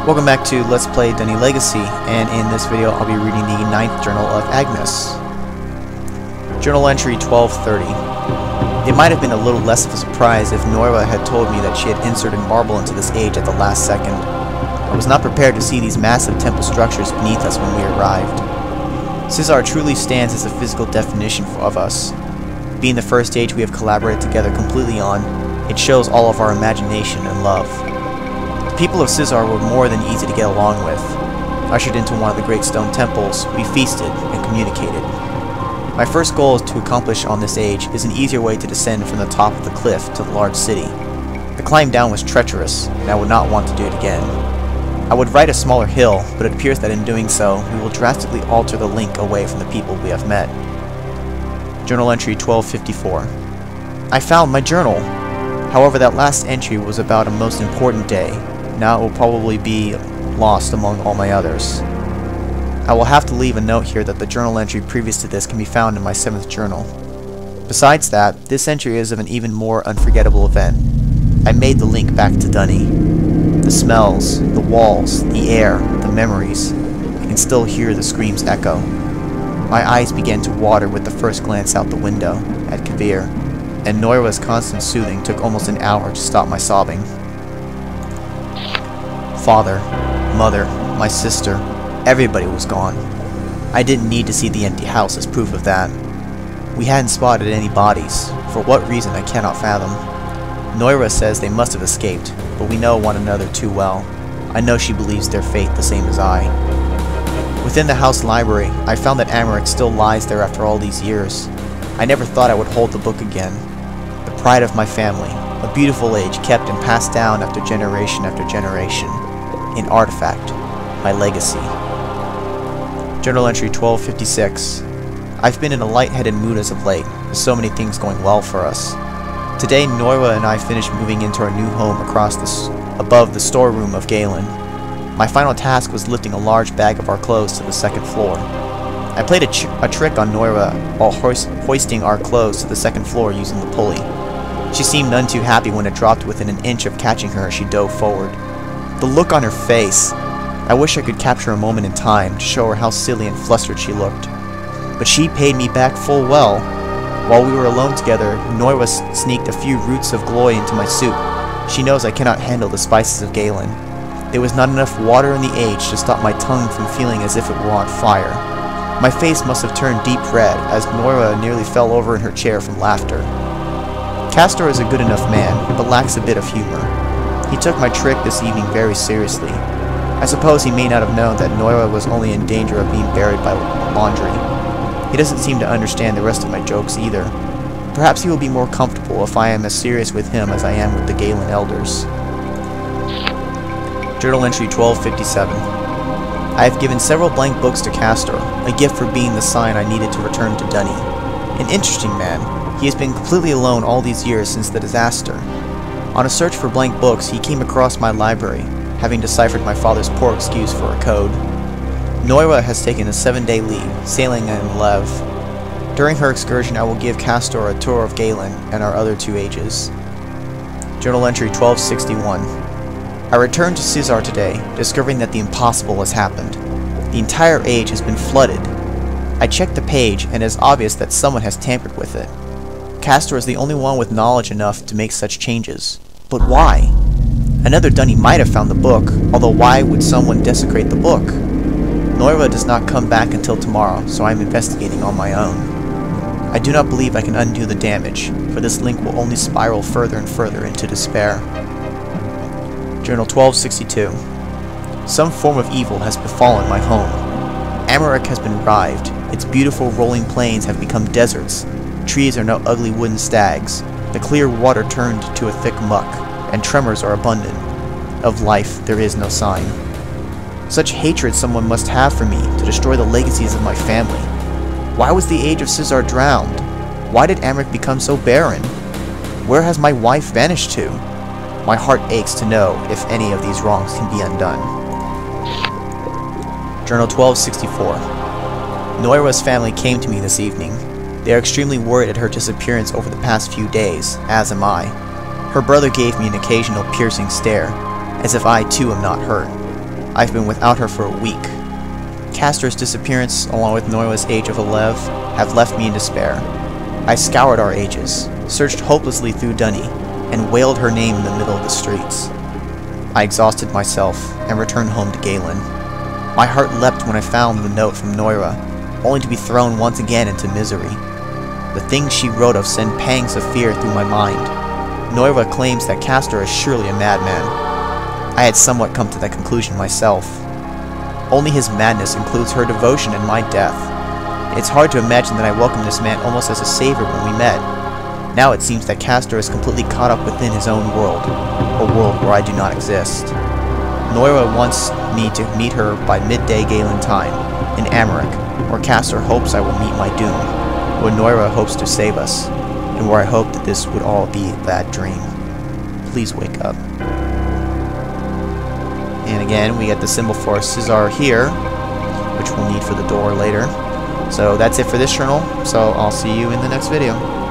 Welcome back to Let's Play Dunny Legacy, and in this video I'll be reading the 9th Journal of Agnes. Journal entry 1230. It might have been a little less of a surprise if Noira had told me that she had inserted marble into this age at the last second. I was not prepared to see these massive temple structures beneath us when we arrived. Cesar truly stands as a physical definition of us. Being the first age we have collaborated together completely on, it shows all of our imagination and love. The people of Cesar were more than easy to get along with. Ushered into one of the great stone temples, we feasted and communicated. My first goal to accomplish on this age is an easier way to descend from the top of the cliff to the large city. The climb down was treacherous, and I would not want to do it again. I would ride a smaller hill, but it appears that in doing so, we will drastically alter the link away from the people we have met. Journal entry 1254. I found my journal! However, that last entry was about a most important day. Now it will probably be lost among all my others. I will have to leave a note here that the journal entry previous to this can be found in my 7th journal. Besides that, this entry is of an even more unforgettable event. I made the link back to Dunny. The smells, the walls, the air, the memories. I can still hear the screams echo. My eyes began to water with the first glance out the window at Kavir, and Noira's constant soothing took almost an hour to stop my sobbing. Father, mother, my sister, everybody was gone. I didn't need to see the empty house as proof of that. We hadn't spotted any bodies, for what reason I cannot fathom. Noira says they must have escaped, but we know one another too well. I know she believes their fate the same as I. Within the house library, I found that Amerik still lies there after all these years. I never thought I would hold the book again. The pride of my family, a beautiful age kept and passed down after generation, an artifact, my legacy. Journal entry 1256. I've been in a light-headed mood as of late, with so many things going well for us. Today, Noira and I finished moving into our new home above the storeroom of Galen. My final task was lifting a large bag of our clothes to the 2nd floor. I played a trick on Noira while hoisting our clothes to the 2nd floor using the pulley. She seemed none too happy when it dropped within an inch of catching her as she dove forward. The look on her face! I wish I could capture a moment in time to show her how silly and flustered she looked. But she paid me back full well. While we were alone together, Noira sneaked a few roots of glory into my soup. She knows I cannot handle the spices of Galen. There was not enough water in the age to stop my tongue from feeling as if it were on fire. My face must have turned deep red as Noira nearly fell over in her chair from laughter. Castor is a good enough man, but lacks a bit of humor. He took my trick this evening very seriously. I suppose he may not have known that Noira was only in danger of being buried by laundry. He doesn't seem to understand the rest of my jokes either. Perhaps he will be more comfortable if I am as serious with him as I am with the Galen elders. Journal entry 1257. I have given several blank books to Castor, a gift for being the sign I needed to return to Dunny. An interesting man, he has been completely alone all these years since the disaster. On a search for blank books, he came across my library, having deciphered my father's poor excuse for a code. Noira has taken a 7-day leave, sailing in Lev. During her excursion, I will give Castor a tour of Galen and our other 2 ages. Journal entry 1261. I returned to Cesar today, discovering that the impossible has happened. The entire age has been flooded. I checked the page, and it is obvious that someone has tampered with it. Castor is the only one with knowledge enough to make such changes. But why? Another Dunny might have found the book, although why would someone desecrate the book? Noira does not come back until tomorrow, so I am investigating on my own. I do not believe I can undo the damage, for this link will only spiral further and further into despair. Journal 1262. Some form of evil has befallen my home. Amerik has been rived, its beautiful rolling plains have become deserts, trees are now ugly wooden stags, the clear water turned to a thick muck, and tremors are abundant. Of life there is no sign. Such hatred someone must have for me to destroy the legacies of my family. Why was the age of Cesar drowned? Why did Amerik become so barren? Where has my wife vanished to? My heart aches to know if any of these wrongs can be undone. Journal 1264. Noira's family came to me this evening. They are extremely worried at her disappearance over the past few days, as am I. Her brother gave me an occasional piercing stare, as if I too am not hurt. I've been without her for a week. Castor's disappearance, along with Noira's age of 11, have left me in despair. I scoured our ages, searched hopelessly through Dunny, and wailed her name in the middle of the streets. I exhausted myself and returned home to Galen. My heart leapt when I found the note from Noira, only to be thrown once again into misery. The things she wrote of send pangs of fear through my mind. Noira claims that Castor is surely a madman. I had somewhat come to that conclusion myself. Only his madness includes her devotion and my death. It's hard to imagine that I welcomed this man almost as a savior when we met. Now it seems that Castor is completely caught up within his own world, a world where I do not exist. Noira wants me to meet her by midday Galen time, in Americ, where Castor hopes I will meet my doom, where Noira hopes to save us, and where I hope that this would all be a bad dream. Please wake up. And again, we get the symbol for Caesar here, which we'll need for the door later. So that's it for this journal, so I'll see you in the next video.